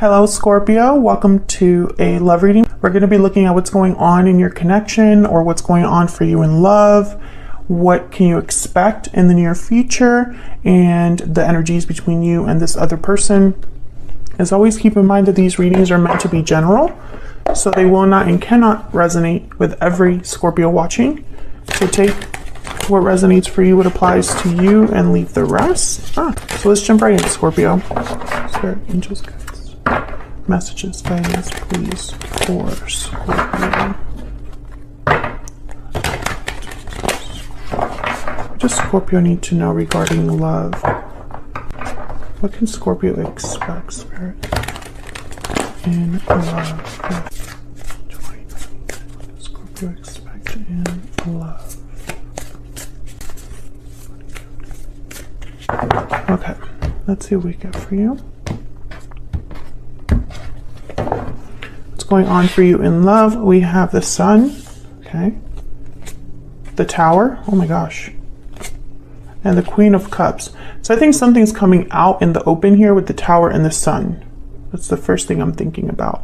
Hello Scorpio, welcome to a love reading. We're going to be looking at what's going on in your connection or what's going on for you in love. What can you expect in the near future and the energies between you and this other person. As always, keep in mind that these readings are meant to be general, so they will not and cannot resonate with every Scorpio watching. So take what resonates for you, what applies to you, and leave the rest. So let's jump right into Scorpio. Spirit, angels, guides, messages, guidance, please, for Scorpio. What does Scorpio need to know regarding love? What can Scorpio expect, Spirit, in love? What does Scorpio expect in love? Okay, let's see what we get for you. What's going on for you in love? We have the Sun, okay, the Tower, oh my gosh, and the Queen of Cups. So I think something's coming out in the open here with the Tower and the Sun. That's the first thing I'm thinking about.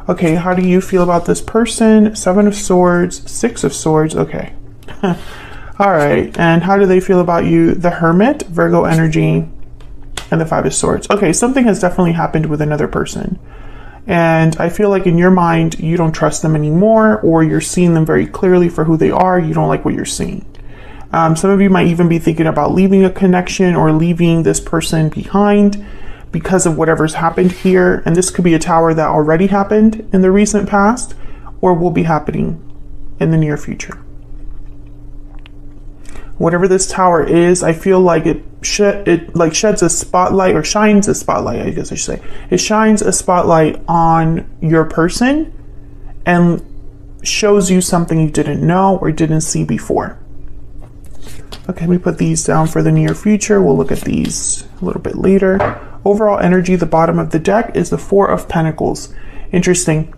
Okay, how do you feel about this person? 7 of Swords, 6 of Swords, okay. All right, and how do they feel about you? The Hermit, Virgo energy, and the 5 of Swords. Okay, something has definitely happened with another person. And I feel like in your mind, you don't trust them anymore, or you're seeing them very clearly for who they are. You don't like what you're seeing. Some of you might even be thinking about leaving a connection or leaving this person behind because of whatever's happened here. And this could be a Tower that already happened in the recent past or will be happening in the near future. Whatever this Tower is, I feel like it sheds a spotlight, or shines a spotlight, I guess I should say. It shines a spotlight on your person and shows you something you didn't know or didn't see before. Okay, we put these down for the near future. We'll look at these a little bit later. Overall energy, the bottom of the deck is the 4 of Pentacles. Interesting.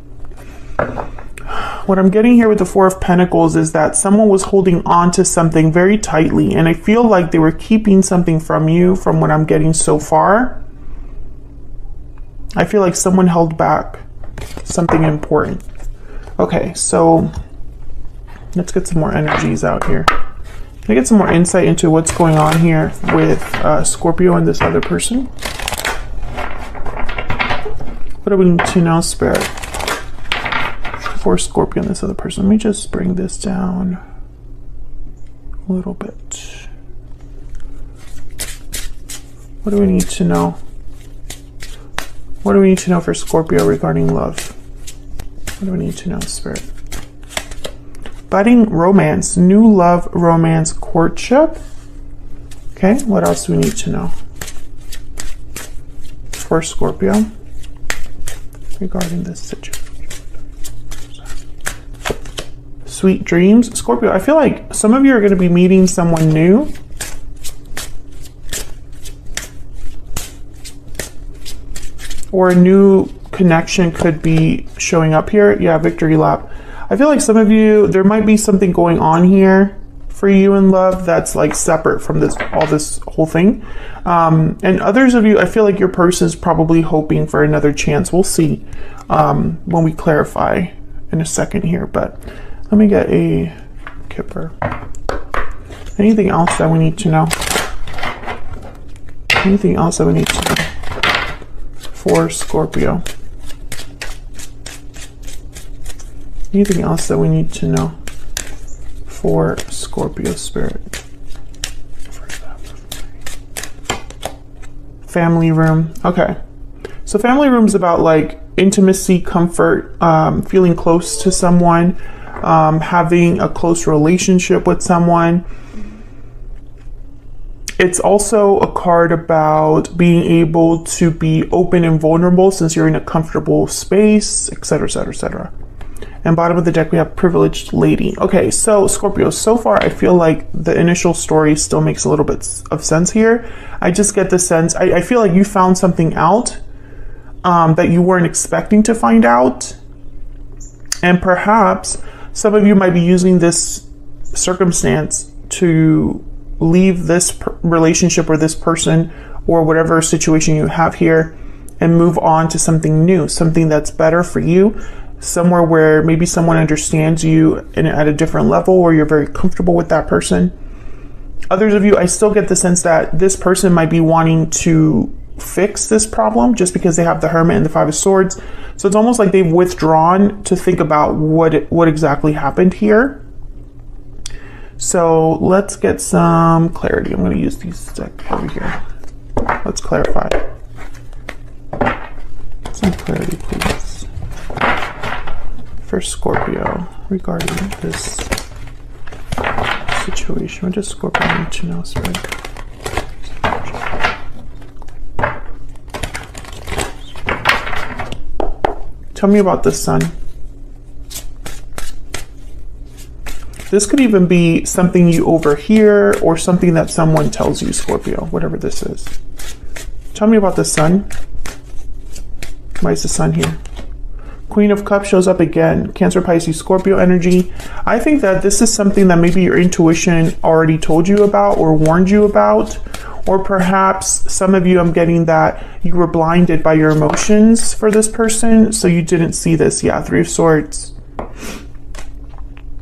What I'm getting here with the 4 of Pentacles is that someone was holding on to something very tightly, and I feel like they were keeping something from you from what I'm getting so far. I feel like someone held back something important. Okay, so let's get some more energies out here. Can I get some more insight into what's going on here with Scorpio and this other person? What do we need to know, Spirit, for Scorpio and this other person? Let me just bring this down a little bit. What do we need to know? What do we need to know for Scorpio regarding love? What do we need to know, Spirit? Budding romance, new love, romance, courtship. Okay, what else do we need to know for Scorpio regarding this situation? Sweet dreams. Scorpio, I feel like some of you are going to be meeting someone new. Or a new connection could be showing up here. Yeah, victory lap. I feel like some of you, there might be something going on here for you in love that's like separate from this whole thing. And others of you, I feel like your person is probably hoping for another chance. We'll see when we clarify in a second here. But let me get a Kipper. Anything else that we need to know? Anything else that we need to know for Scorpio? Anything else that we need to know for Scorpio, Spirit? Family room. Okay. So family room is about like intimacy, comfort, feeling close to someone, having a close relationship with someone. It's also a card about being able to be open and vulnerable since you're in a comfortable space, etc., etc., etc. And bottom of the deck, we have privileged lady. Okay, so Scorpio, so far I feel like the initial story still makes a little bit of sense here. I just get the sense, I feel like you found something out that you weren't expecting to find out. And perhaps some of you might be using this circumstance to leave this relationship or this person or whatever situation you have here and move on to something new, something that's better for you, somewhere where maybe someone understands you at a different level, where you're very comfortable with that person. Others of you, I still get the sense that this person might be wanting to fix this problem just because they have the Hermit and the Five of Swords. So it's almost like they've withdrawn to think about what exactly happened here. So let's get some clarity. I'm going to use these decks over here. Let's clarify. Some clarity, please. For Scorpio, regarding this situation, what does Scorpio need to know, Spirit? Tell me about the Sun. This could even be something you overhear or something that someone tells you, Scorpio, whatever this is. Tell me about the Sun. Why is the Sun here? Queen of Cups shows up again. Cancer, Pisces, Scorpio energy. I think that this is something that maybe your intuition already told you about or warned you about. Or perhaps some of you, I'm getting that you were blinded by your emotions for this person, so you didn't see this. Yeah, Three of Swords.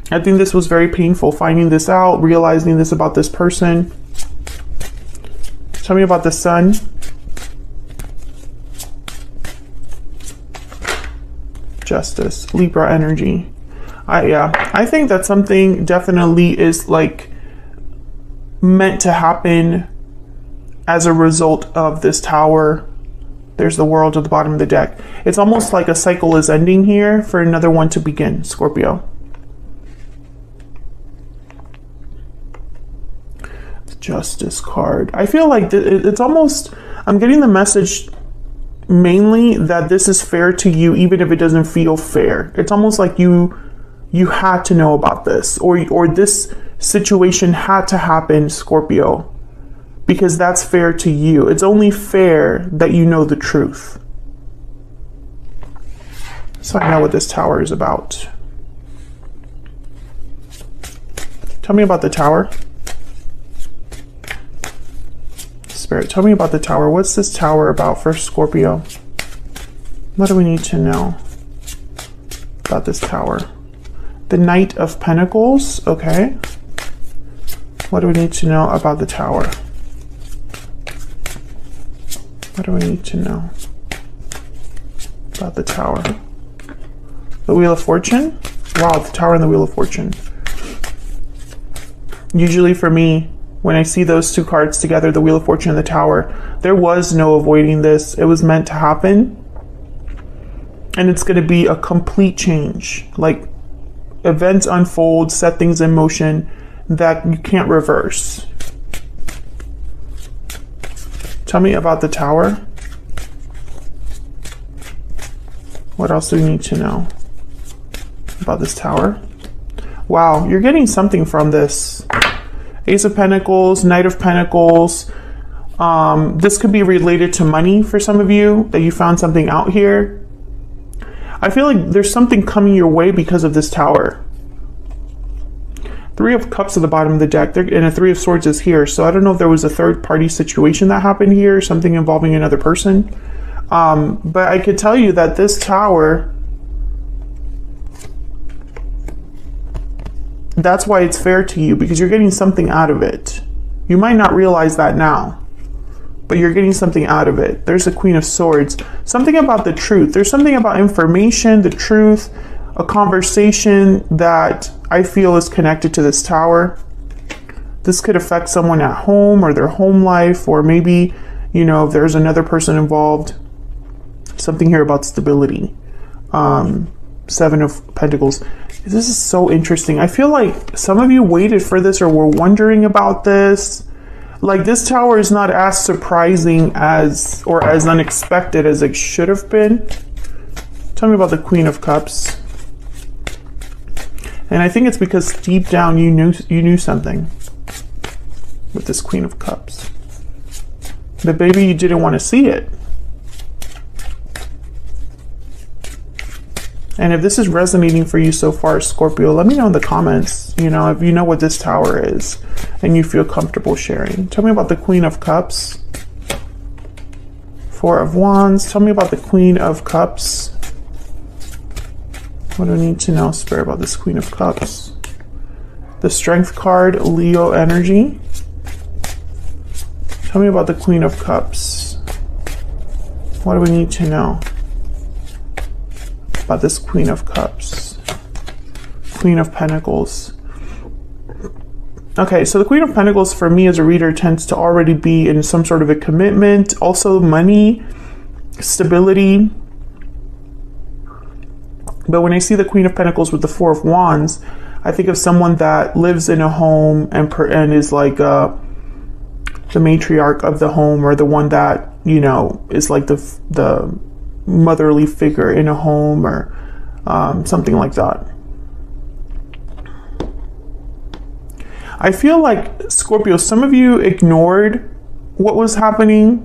I think this was very painful, finding this out, realizing this about this person. Tell me about the Sun. Justice, Libra energy. I think that something definitely is like meant to happen as a result of this Tower. There's the World at the bottom of the deck. It's almost like a cycle is ending here for another one to begin, Scorpio. The Justice card. I feel like it's almost, I'm getting the message mainly that this is fair to you, even if it doesn't feel fair. It's almost like you had to know about this, or this situation had to happen, Scorpio, because that's fair to you. It's only fair that you know the truth. So I know what this Tower is about. Tell me about the Tower. Spirit, tell me about the Tower. What's this Tower about for Scorpio? What do we need to know about this Tower? The Knight of Pentacles. Okay. What do we need to know about the Tower? What do we need to know about the Tower? The Wheel of Fortune? Wow, the Tower and the Wheel of Fortune. Usually for me, when I see those two cards together, the Wheel of Fortune and the Tower, there was no avoiding this. It was meant to happen. And it's going to be a complete change. Like, events unfold, set things in motion that you can't reverse. Tell me about the Tower. What else do we need to know about this Tower? Wow, you're getting something from this. Ace of Pentacles, Knight of Pentacles. This could be related to money for some of you, that you found something out here. I feel like there's something coming your way because of this Tower. Three of Cups at the bottom of the deck, and a Three of Swords is here. So I don't know if there was a third party situation that happened here, something involving another person. But I could tell you that this Tower, that's why it's fair to you, because you're getting something out of it. You might not realize that now, but you're getting something out of it. There's the Queen of Swords. Something about the truth. There's something about information, the truth, a conversation that I feel is connected to this Tower. This could affect someone at home or their home life, or maybe, you know, if there's another person involved. Something here about stability. Seven of Pentacles. This is so interesting. I feel like some of you waited for this or were wondering about this. Like, this Tower is not as surprising as, or as unexpected as it should have been. Tell me about the Queen of Cups. And I think it's because deep down you knew something with this Queen of Cups. But maybe you didn't want to see it. And if this is resonating for you so far, Scorpio, let me know in the comments, you know, if you know what this Tower is and you feel comfortable sharing. Tell me about the Queen of Cups. Four of Wands. Tell me about the Queen of Cups. What do I need to know, Spirit, about this Queen of Cups? The Strength card, Leo energy. Tell me about the Queen of Cups. What do we need to know about this Queen of Cups? Queen of Pentacles. Okay, so the Queen of Pentacles for me as a reader tends to already be in some sort of a commitment, also money, stability. But when I see the Queen of Pentacles with the Four of Wands, I think of someone that lives in a home and is like the matriarch of the home, or the one that, you know, is like the motherly figure in a home, or something like that. I feel like, Scorpio, some of you ignored what was happening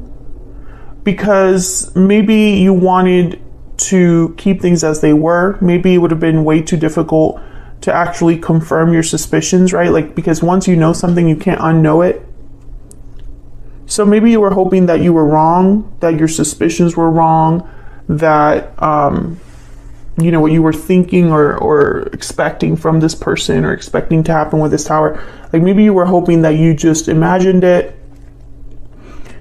because maybe you wanted to keep things as they were. Maybe it would have been way too difficult to actually confirm your suspicions, right? Like, because once you know something, you can't unknow it. So maybe you were hoping that you were wrong, that your suspicions were wrong, that, you know, what you were thinking or expecting from this person or expecting to happen with this tower. Like, maybe you were hoping that you just imagined it,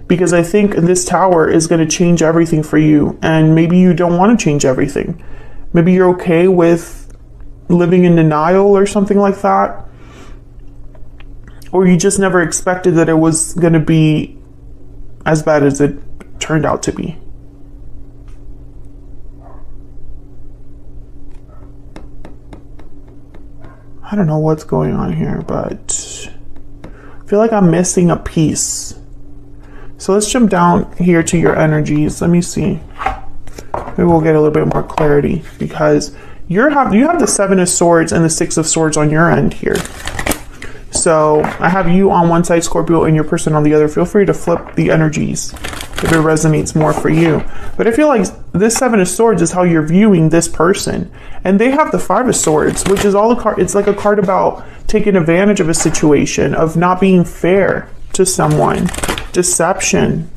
because I think this tower is going to change everything for you. And maybe you don't want to change everything. Maybe you're okay with living in denial or something like that. Or you just never expected that it was going to be as bad as it turned out to be. I don't know what's going on here, but I feel like I'm missing a piece. So let's jump down here to your energies. Let me see. Maybe we'll get a little bit more clarity, because you have the Seven of Swords and the Six of Swords on your end here. So I have you on one side, Scorpio, and your person on the other. Feel free to flip the energies if it resonates more for you. But I feel like this Seven of Swords is how you're viewing this person. And they have the Five of Swords, which is all a card. It's like a card about taking advantage of a situation, of not being fair to someone, deception,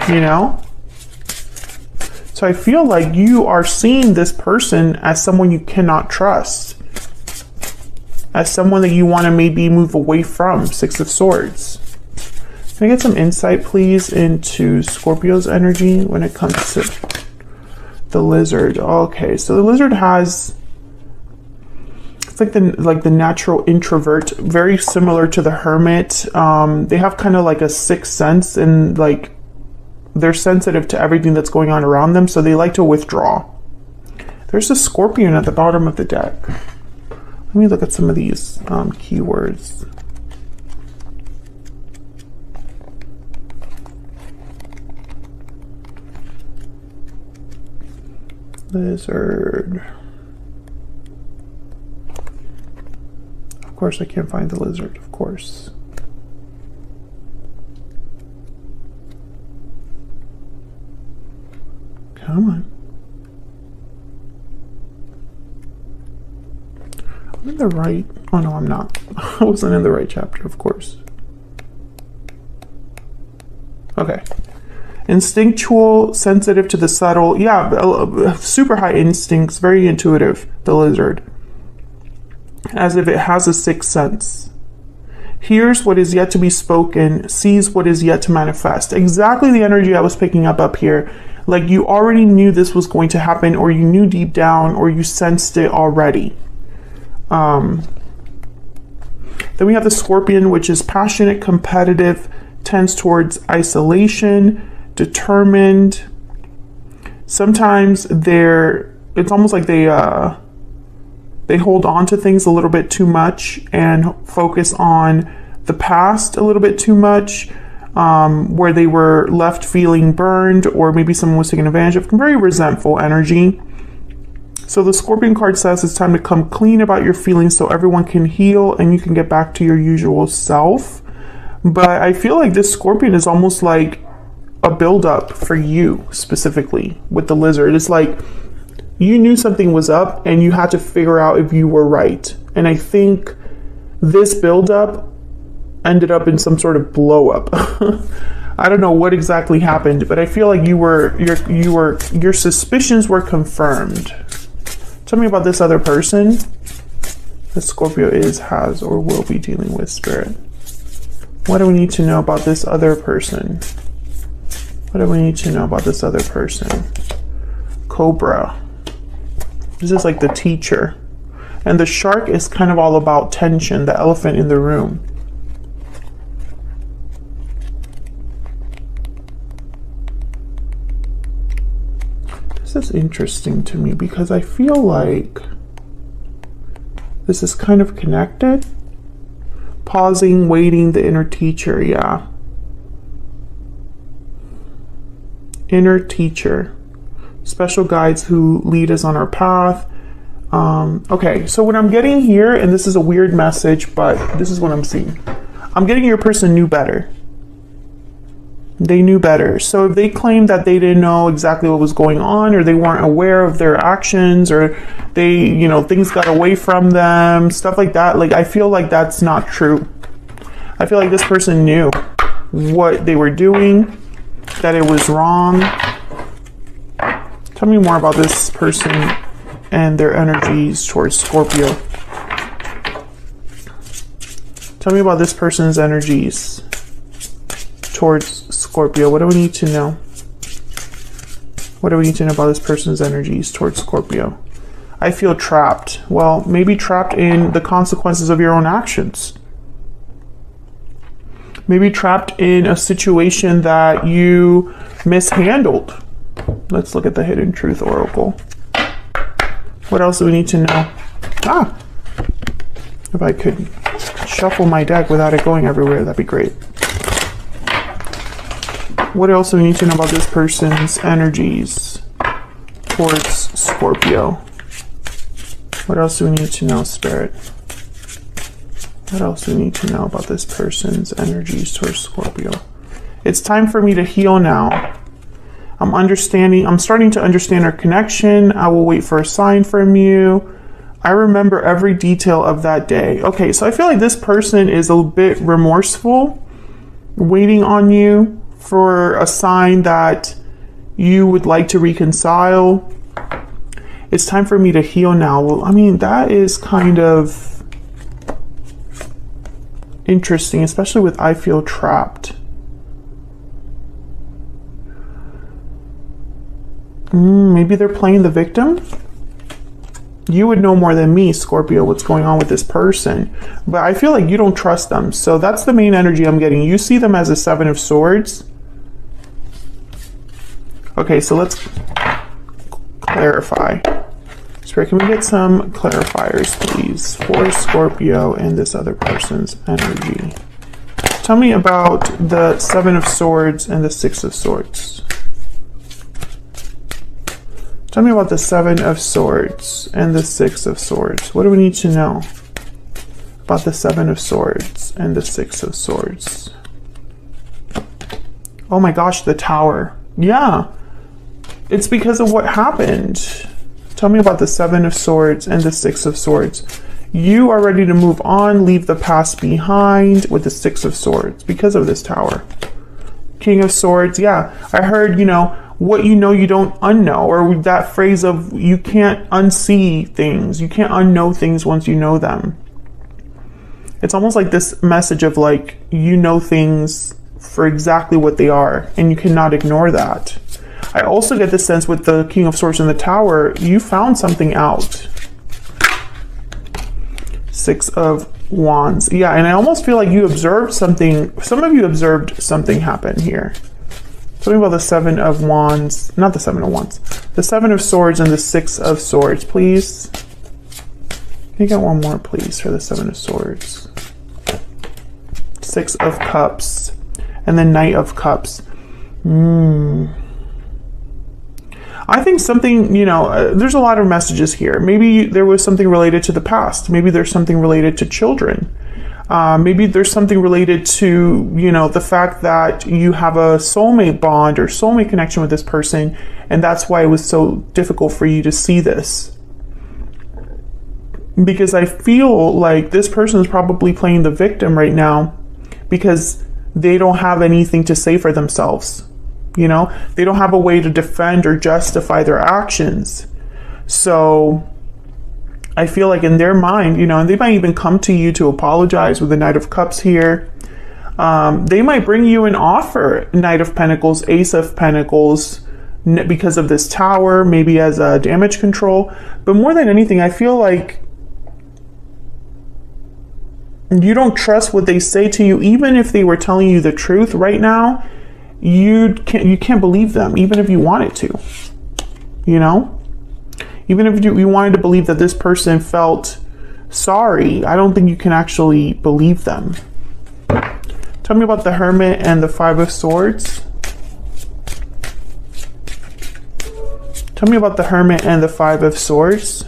you know? So I feel like you are seeing this person as someone you cannot trust, as someone that you want to maybe move away from. Six of Swords. Can I get some insight, please, into Scorpio's energy when it comes to the lizard? Okay, so the lizard has, it's like the natural introvert, very similar to the hermit. They have kind of like a sixth sense, and like they're sensitive to everything that's going on around them, so they like to withdraw. There's a scorpion at the bottom of the deck. Let me look at some of these keywords. Lizard. Of course, I can't find the lizard, of course. Come on. I'm in the right. Oh no, I'm not. I wasn't in the right chapter, of course. Okay. Instinctual, sensitive to the subtle. Yeah, super high instincts, very intuitive, the lizard. As if it has a sixth sense. Hears what is yet to be spoken, sees what is yet to manifest. Exactly the energy I was picking up here. Like you already knew this was going to happen, or you knew deep down, or you sensed it already. Then we have the Scorpion, which is passionate, competitive, tends towards isolation, determined. Sometimes it's almost like they hold on to things a little bit too much and focus on the past a little bit too much, where they were left feeling burned, or maybe someone was taking advantage of. Very resentful energy. So the Scorpion card says it's time to come clean about your feelings so everyone can heal and you can get back to your usual self. But I feel like this Scorpion is almost like a buildup for you specifically with the lizard. It's like you knew something was up and you had to figure out if you were right. And I think this buildup ended up in some sort of blow up. I don't know what exactly happened, but I feel like your suspicions were confirmed. Tell me about this other person that Scorpio has, or will be dealing with, Spirit. What do we need to know about this other person? What do we need to know about this other person? Cobra. This is like the teacher. And the shark is kind of all about tension, the elephant in the room. This is interesting to me because I feel like this is kind of connected. Pausing, waiting, the inner teacher, yeah. Inner teacher. Special guides who lead us on our path. Okay, so what I'm getting here, and this is a weird message, but this is what I'm seeing. I'm getting your person knew better. They knew better. So if they claim that they didn't know exactly what was going on, or they weren't aware of their actions, or they, you know, things got away from them, stuff like that, like I feel like that's not true. I feel like this person knew what they were doing, that it was wrong. Tell me more about this person and their energies towards Scorpio. Tell me about this person's energies towards Scorpio. What do we need to know? What do we need to know about this person's energies towards Scorpio? I feel trapped. Well, maybe trapped in the consequences of your own actions. Maybe trapped in a situation that you mishandled. Let's look at the Hidden Truth Oracle. What else do we need to know? If I could shuffle my deck without it going everywhere, that'd be great. What else do we need to know about this person's energies towards Scorpio? What else do we need to know, Spirit? What else do we need to know about this person's energies towards Scorpio? It's time for me to heal now. I'm starting to understand our connection. I will wait for a sign from you. I remember every detail of that day. Okay, so I feel like this person is a bit remorseful, waiting on you for a sign that you would like to reconcile. It's time for me to heal now. Well, I mean, that is kind of interesting, especially with I feel trapped. Maybe they're playing the victim. You would know more than me, Scorpio, what's going on with this person. But I feel like you don't trust them. So that's the main energy I'm getting. You see them as a Seven of Swords. Okay, so let's clarify. Spirit, can we get some clarifiers, please, for Scorpio and this other person's energy? Tell me about the Seven of Swords and the Six of Swords. Tell me about the Seven of Swords and the Six of Swords. What do we need to know about the Seven of Swords and the Six of Swords? Oh my gosh, the Tower. Yeah, it's because of what happened. Tell me about the Seven of Swords and the Six of Swords. You are ready to move on, leave the past behind with the Six of Swords because of this Tower. King of Swords, yeah. I heard, you know, what you know you don't unknow, or that phrase of you can't unsee things. You can't unknow things once you know them. It's almost like this message of like, you know things for exactly what they are, and you cannot ignore that. I also get the sense with the King of Swords and the Tower, you found something out. Six of Wands. Yeah, and I almost feel like you observed something. Some of you observed something happen here. Tell me about the Seven of Wands. Not the Seven of Wands. The Seven of Swords and the Six of Swords, please. Can you get one more, please, for the Seven of Swords? Six of Cups. And the Knight of Cups. I think something, you know, there's a lot of messages here. Maybe there was something related to the past. Maybe there's something related to children. Maybe there's something related to, you know, the fact that you have a soulmate bond or soulmate connection with this person, and that's why it was so difficult for you to see this. Because I feel like this person is probably playing the victim right now, because they don't have anything to say for themselves. You know, they don't have a way to defend or justify their actions. So I feel like in their mind, you know, and they might even come to you to apologize with the Knight of Cups here. They might bring you an offer, Knight of Pentacles, Ace of Pentacles, because of this Tower, maybe as a damage control. But more than anything, I feel like you don't trust what they say to you. Even if they were telling you the truth right now, you can't believe them, even if you wanted to. You know? Even if you wanted to believe that this person felt sorry, I don't think you can actually believe them. Tell me about the Hermit and the Five of Swords. Tell me about the Hermit and the Five of Swords.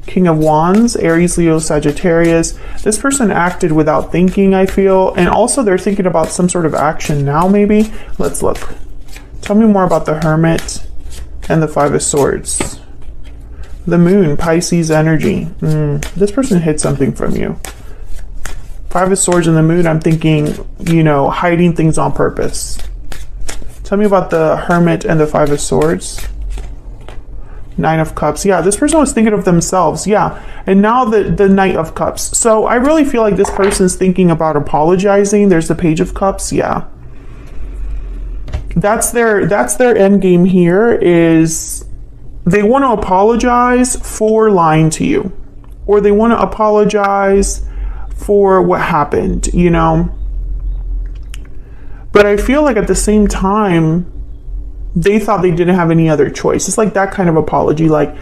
King of Wands, Aries, Leo, Sagittarius. This person acted without thinking, I feel. And also they're thinking about some sort of action now, maybe. Let's look. Tell me more about the Hermit and the Five of Swords. The Moon, Pisces energy. This person hid something from you. Five of Swords and the Moon, I'm thinking, you know, hiding things on purpose. Tell me about the Hermit and the Five of Swords. Nine of Cups. Yeah, this person was thinking of themselves. Yeah. And now the Knight of Cups. So I really feel like this person's thinking about apologizing. There's the Page of Cups. Yeah. That's their end game here, is they want to apologize for lying to you, or they want to apologize for what happened, you know. But I feel like at the same time, they thought they didn't have any other choice. It's like that kind of apology, like,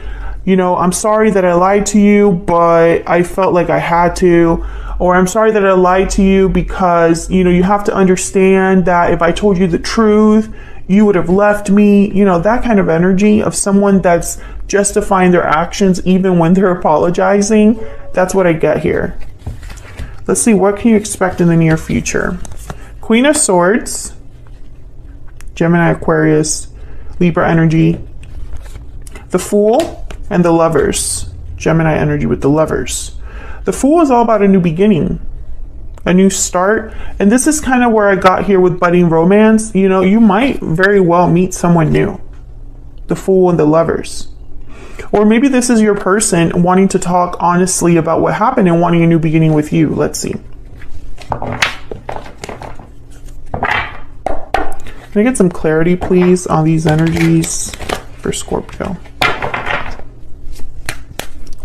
you know, I'm sorry that I lied to you, but I felt like I had to. Or I'm sorry that I lied to you because, you know, you have to understand that if I told you the truth, you would have left me. You know, that kind of energy of someone that's justifying their actions even when they're apologizing. That's what I get here. Let's see, what can you expect in the near future? Queen of Swords, Gemini, Aquarius, Libra energy, the Fool, and the Lovers. Gemini energy with the Lovers. The Fool is all about a new beginning, a new start. And this is kind of where I got here with budding romance. You know, you might very well meet someone new. The Fool and the Lovers. Or maybe this is your person wanting to talk honestly about what happened and wanting a new beginning with you. Let's see. Can I get some clarity, please, on these energies for Scorpio?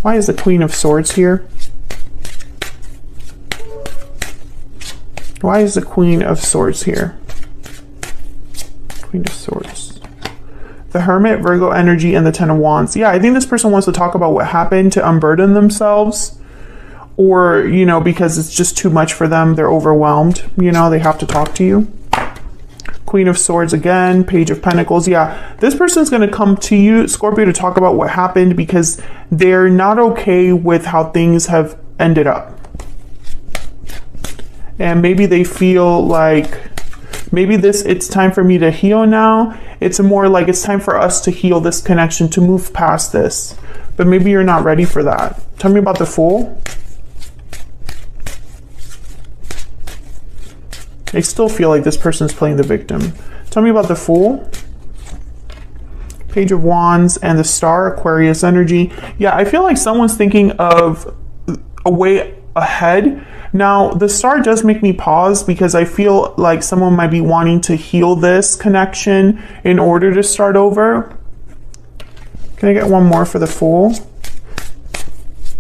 Why is the Queen of Swords here? Why is the Queen of Swords here? Queen of Swords. The Hermit, Virgo energy, and the Ten of Wands. Yeah, I think this person wants to talk about what happened to unburden themselves. Or, you know, because it's just too much for them. They're overwhelmed. You know, they have to talk to you. Queen of Swords again, Page of Pentacles. Yeah, this person's going to come to you, Scorpio, to talk about what happened because they're not okay with how things have ended up. And maybe they feel like maybe it's time for me to heal now. It's more like it's time for us to heal this connection, to move past this. But maybe you're not ready for that. Tell me about the Fool. I still feel like this person's playing the victim. Tell me about the Fool. Page of Wands and the Star, Aquarius energy. Yeah, I feel like someone's thinking of a way ahead. Now, the Star does make me pause because I feel like someone might be wanting to heal this connection in order to start over. Can I get one more for the Fool?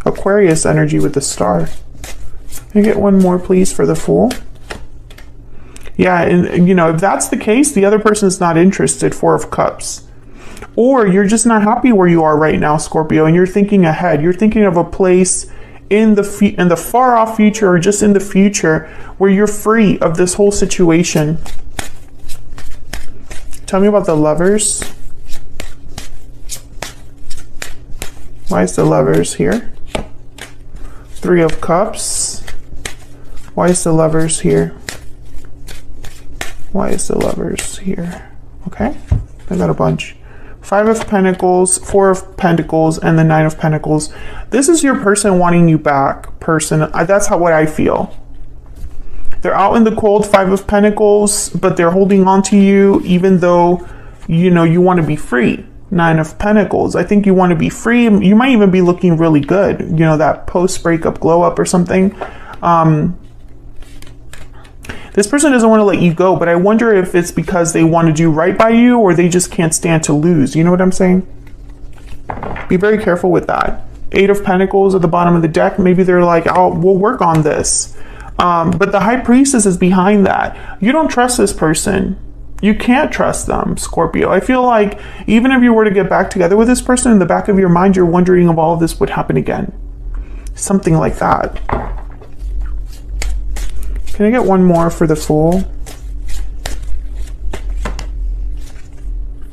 Aquarius energy with the Star. Can I get one more, please, for the Fool? Yeah, and you know, if that's the case, the other person is not interested. Four of Cups. Or you're just not happy where you are right now, Scorpio, and you're thinking ahead. You're thinking of a place in the far off future, or just in the future, where you're free of this whole situation. Tell me about the Lovers. Why is the Lovers here? Three of Cups. Why is the Lovers here? Why is the Lovers here? Okay, I got a bunch. Five of Pentacles, Four of Pentacles, and the Nine of Pentacles. This is your person wanting you back, person. That's what I feel. They're out in the cold, 5 of Pentacles, but they're holding on to you even though, you know, you want to be free. 9 of Pentacles. I think you want to be free. You might even be looking really good. You know, that post-breakup glow up or something. This person doesn't want to let you go, but I wonder if it's because they want to do right by you or they just can't stand to lose. You know what I'm saying? Be very careful with that. 8 of Pentacles at the bottom of the deck. Maybe they're like, oh, we'll work on this. But the High Priestess is behind that. You don't trust this person. You can't trust them, Scorpio. I feel like even if you were to get back together with this person, in the back of your mind, you're wondering if all of this would happen again. Something like that. Can I get one more for the Fool?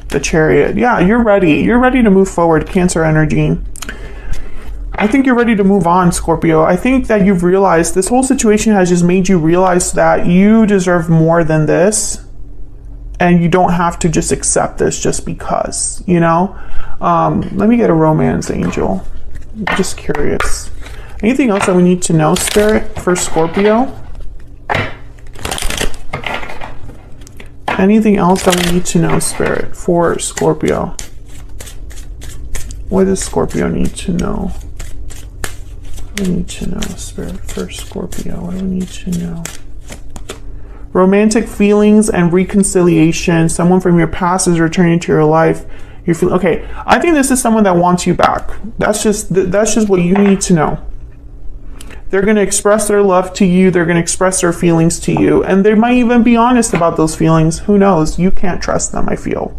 The Chariot. Yeah, you're ready. You're ready to move forward, Cancer energy. I think you're ready to move on, Scorpio. I think that you've realized this whole situation has just made you realize that you deserve more than this. And you don't have to just accept this just because, you know? Let me get a romance angel. I'm just curious. Anything else that we need to know, Spirit, for Scorpio? Anything else that we need to know, Spirit, for Scorpio? What does Scorpio need to know? What do we need to know, Spirit, for Scorpio? What do we need to know? Romantic feelings and reconciliation. Someone from your past is returning to your life. You're feeling okay. I think this is someone that wants you back. That's just what you need to know. They're going to express their love to you. They're going to express their feelings to you, and they might even be honest about those feelings. Who knows? You can't trust them. I feel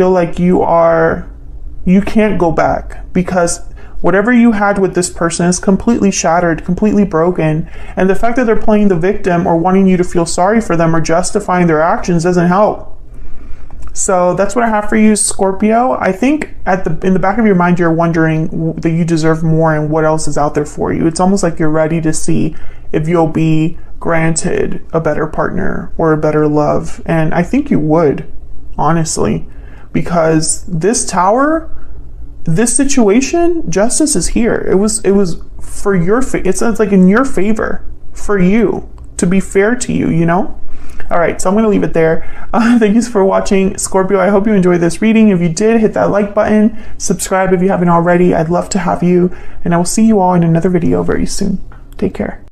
like you can't go back because whatever you had with this person is completely shattered, completely broken. And the fact that they're playing the victim or wanting you to feel sorry for them or justifying their actions doesn't help. So that's what I have for you, Scorpio. I think in the back of your mind, you're wondering that you deserve more and what else is out there for you. It's almost like you're ready to see if you'll be granted a better partner or a better love. And I think you would, honestly, because this Tower, this situation, justice is here. It was for your it's like in your favor for you, to be fair to you, you know? All right, so I'm going to leave it there. Thank you for watching, Scorpio. I hope you enjoyed this reading. If you did, hit that like button, subscribe if you haven't already. I'd love to have you, and I will see you all in another video very soon. Take care.